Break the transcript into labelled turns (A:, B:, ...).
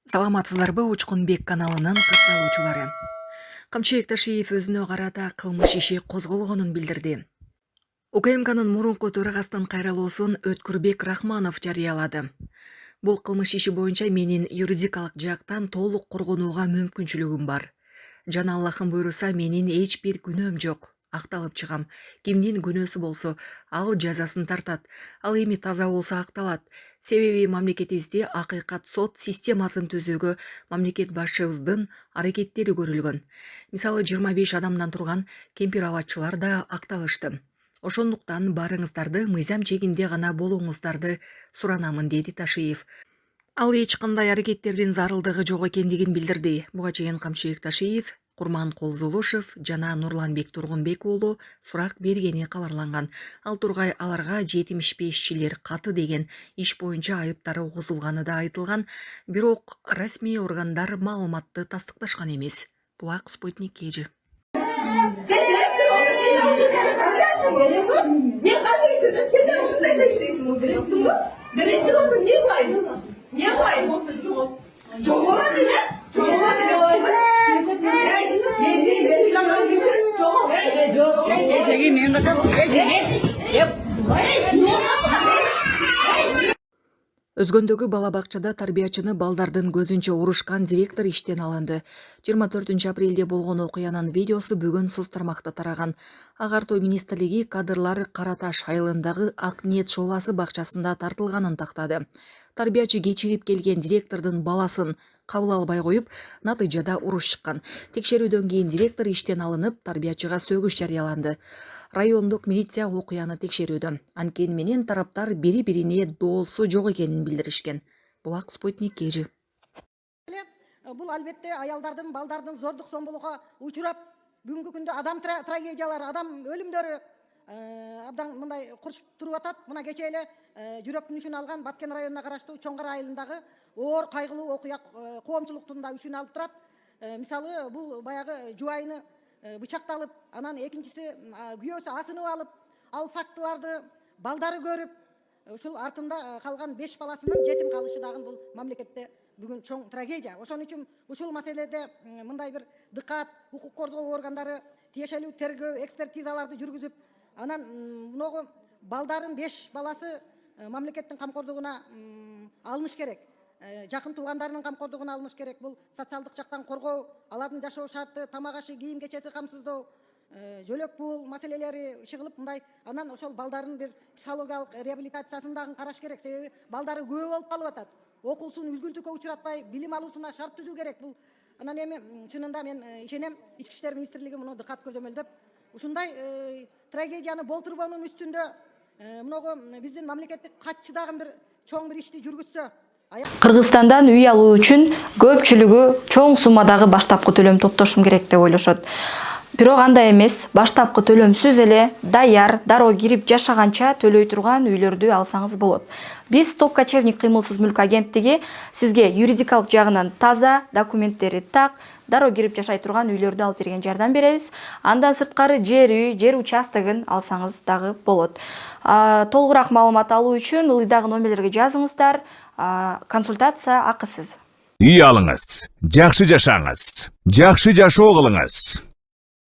A: Саламатсыздарбы, Учкунбек каналынын катталуучулары. Камчыбек Ташиев өзүнө карата кылмыш иши козголгонун билдирди. УКМКнын мурунку төрагасынын кайрылуусун Өткүрбек Рахманов жарыялады. Бул кылмыш иши боюнча менин юридикалык жактан толук коргонууга мүмкүнчүлүгүм бар. Жана Аллахын буйруса, менин эч бир күнөөм жок. Акталып чыгам. Кимдин күнөөсү болсо, ал жазасын тартат. Ал эми таза болсо акталат. Себеби мамлекетибизде акыйкат сот системасын түзүүгө мамлекет башчыбыздын аракеттери көрүлгөн. Мисалы 25 адамдан турган кемпир абадчылар да акталышты. Ошондуктан барыңыздарды мыйзам чегинде гана болуңуздарды суранамын, деди Ташиев. Ал эч кандай аракеттердин зарылдыгы жок экендигин билдирди. Буга чейин Камчыбек Ташиев Курманкул Зулушев жана Нурланбек Тургунбек уулу сурак бергени кабарланган. Ал тургай аларга 75-чилер каты деген иш боюнча айыптары угузулганы да айтылган, бирок расмий органдар маалыматты тастыкташкан эмес. Булак Спутник KG. Өзгөндөгү бала бакчада тарбиячыны балдардын көзүнчө урушкан директор иштен алынды. 24 апрелде болгон окуянын видеосу бүгүн соц тармакта тараган. Агартуу министрлиги кадрлар Кара Таш айылындагы Ак Ниет шооласы бакчасында тартылганын тактады. Тарбиячы кечигип келген директордун баласын кабыл албай коюп, натыйжада уруш чыккан. Текшерүүдөн кийин директор иштен алынып, тарбиячыга сөгүш жарыяланды. Райондук милиция окуяны текшерүүдө. Анткени менен тараптар бири-бирине доосу жок экенин билдиришкен. Булак Спутник KG.
B: Бул албетте аялдардын, балдардын зордук зомбулукка учурап, бүгүнкү күндө адам трагедиялары, адам өлүмдөрү абдан мындай курчуп туруп атат. Мына кече эле жүрөктүн үчүн алган Баткен районуна караштуу Чоңгар айылындагы оор кайгылуу окуя коомчулуктун да үчүн алып турат. Мисалы, бул баягы жубайыны бычакталып, анан экинчиси күйөөсү асынып алып, ал фактыларды балдары көрүп, ушул артында калган 5 баласынын жетим калышы дагы бул мамлекетте бүгүн чоң трагедия. Ошон үчүн ушул маселеде мындай бир дыкат, укук коргоо органдары тиешелүү тергөө, экспертизаларды жүргүзүп, анан муногу балдарын 5 баласы мамлекеттин камкордугуна алыныш керек. Жакын туугандарынын камкордугуна алыныш керек. Бул социалдык жактан коргоо, алардын жашоо шарты, тамак ашы, кийим кечеси камсыздоо, жөлөк пул маселелери чыгылып мындай, анан ошол балдардын бир психологиялык реабилитациясын дагы караш керек. Себеби балдары күбө болуп калып атат. Окуусун үзгүлтүккө учуратпай, билим алуусуна шарт түзүү керек. Бул анан эми чынында мен ишенем, Ички иштер министрлиги муну дыкат көзөмөлдөп, ушундай трагедияны болтурбоонун үстүндө муногу биздин мамлекеттик катчы дагы бир чоң бир ишти жүргүзсө.
C: Кыргызстандан үй алуу үчүн көпчүлүгү чоң суммадагы баштапкы төлөм топтошум керек деп ойлошот. Бирок андай эмес, баштапкы төлөмсүз эле даяр, дароо кирип жашаганча төлөй турган үйлөрдү алсаңыз болот. Биз Топ Кочевник кыймылсыз мүлк агенттиги сизге юридикалык жагынан таза, документтери так, дароо кирип жашай турган үйлөрдү алып берген жардам беребиз. Андан сырткары жер үй, жер участогун алсаңыз дагы болот. Толугураак маалымат алуу үчүн ылдыйдагы номерлерге жазыңыздар. Консультация акысыз.
D: Үй алыңыз, жакшы жашаңыз, жакшы жашоо кылыңыз.